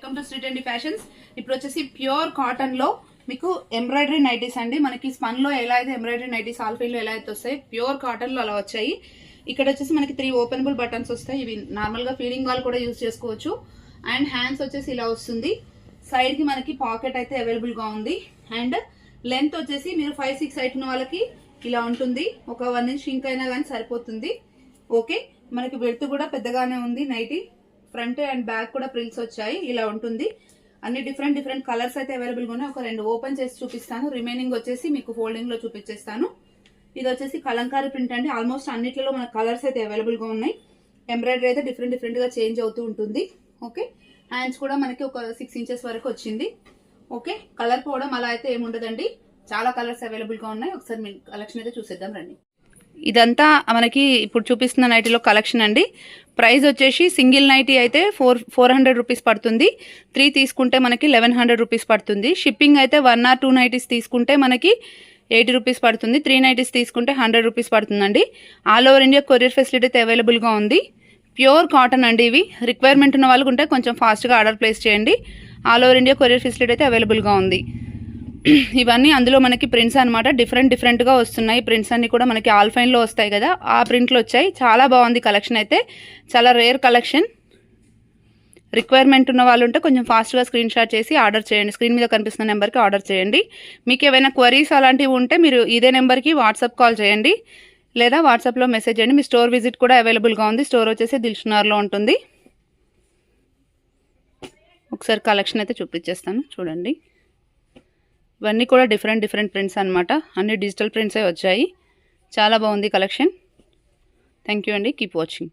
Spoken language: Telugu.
Welcome to street and fashions. ఇప్పుడు వచ్చేసి ప్యూర్ కాటన్ లో మీకు ఎంబ్రాయిడరీ నైటీస్ అండి. మనకి స్పన్ లో ఎలా అయితే ఎంబ్రాయిడరీ నైటీస్ ఆల్ఫైల్ లో ఎలా అయితే వస్తాయి, ప్యూర్ కాటన్ లో అలా వచ్చాయి. ఇక్కడ వచ్చేసి మనకి 3 ఓపెనబుల్ బటన్స్ వస్తాయి. ఇవి నార్మల్ గా ఫీడింగ్ వాల్ కూడా యూజ్ చేసుకోవచ్చు. అండ్ హ్యాండ్స్ వచ్చేసి ఇలా వస్తుంది. సైడ్ కి మనకి పాకెట్ అయితే అవైలబుల్ గా ఉంది. అండ్ లెంత్ వచ్చేసి మీరు 5-6 హైట్ ఉన్న వాళ్ళకి ఇలా ఉంటుంది. ఒక 1 ఇంచ్ ఇంక్ అయినా కానీ సరిపోతుంది. ఓకే, మనకి వెళ్తూ కూడా పెద్దగానే ఉంది. నైటీ ఫ్రంట్ అండ్ బ్యాక్ కూడా ప్రిల్స్ వచ్చాయి. ఇలా ఉంటుంది. అన్ని డిఫరెంట్ కలర్స్ అయితే అవైలబుల్ గా ఉన్నాయి. ఒక 2 ఓపెన్ చేసి చూపిస్తాను. రిమైనింగ్ వచ్చేసి మీకు ఫోల్డింగ్ లో చూపించేస్తాను. ఇది వచ్చేసి కలంకారీ ప్రింట్ అండి. ఆల్మోస్ట్ అన్నిట్లో మన కలర్స్ అయితే అవైలబుల్ గా ఉన్నాయి. ఎంబ్రాయిడరీ అయితే డిఫరెంట్ గా చేంజ్ అవుతూ ఉంటుంది. ఓకే, హ్యాండ్స్ కూడా మనకి ఒక 6 ఇంచెస్ వరకు వచ్చింది. ఓకే, కలర్ పోవడం అలా అయితే ఏముండదండి. చాలా కలర్స్ అవైలబుల్ గా ఉన్నాయి. ఒకసారి మీ కలెక్షన్ అయితే చూసేద్దాం రండి. ఇదంతా మనకి ఇప్పుడు చూపిస్తున్న నైటీలో కలెక్షన్ అండి. ప్రైస్ వచ్చేసి సింగిల్ నైటీ అయితే 400 రూపీస్ పడుతుంది. 3 తీసుకుంటే మనకి 1100 రూపీస్ పడుతుంది. షిప్పింగ్ అయితే 1 or 2 నైటీస్ తీసుకుంటే మనకి 80 రూపీస్ పడుతుంది. 3 నైటీస్ తీసుకుంటే 100 రూపీస్ పడుతుందండి. All over India courier facility అయితే అవైలబుల్గా ఉంది. ప్యూర్ కాటన్ అండి. ఇవి రిక్వైర్మెంట్ ఉన్న వాళ్ళకు ఉంటే కొంచెం ఫాస్ట్గా ఆర్డర్ ప్లేస్ చేయండి. All over India courier facility అయితే అవైలబుల్గా ఉంది. ఇవన్నీ అందులో మనకి ప్రింట్స్ అనమాట. డిఫరెంట్గా వస్తున్నాయి. ప్రింట్స్ అన్ని కూడా మనకి ఆల్ఫైన్లో వస్తాయి కదా, ఆ ప్రింట్లు వచ్చాయి. చాలా బాగుంది కలెక్షన్ అయితే. చాలా రేర్ కలెక్షన్. రిక్వైర్మెంట్ ఉన్న వాళ్ళు ఉంటే కొంచెం ఫాస్ట్గా స్క్రీన్ షాట్ చేసి ఆర్డర్ చేయండి. స్క్రీన్ మీద కనిపిస్తున్న నెంబర్కి ఆర్డర్ చేయండి. మీకు ఏమైనా క్వరీస్ అలాంటివి ఉంటే మీరు ఇదే నెంబర్కి వాట్సాప్ కాల్ చేయండి, లేదా వాట్సాప్లో మెసేజ్ చేయండి. మీ స్టోర్ విజిట్ కూడా అవైలబుల్గా ఉంది. స్టోర్ వచ్చేసి దిల్షుక్నగర్లో ఉంటుంది. ఒకసారి కలెక్షన్ అయితే చూపించేస్తాను చూడండి. ఇవన్నీ కూడా డిఫరెంట్ ప్రింట్స్ అనమాట. అన్ని డిజిటల్ ప్రింట్సే వచ్చాయి. చాలా బాగుంది కలెక్షన్. థ్యాంక్ యూ అండి. Keep watching.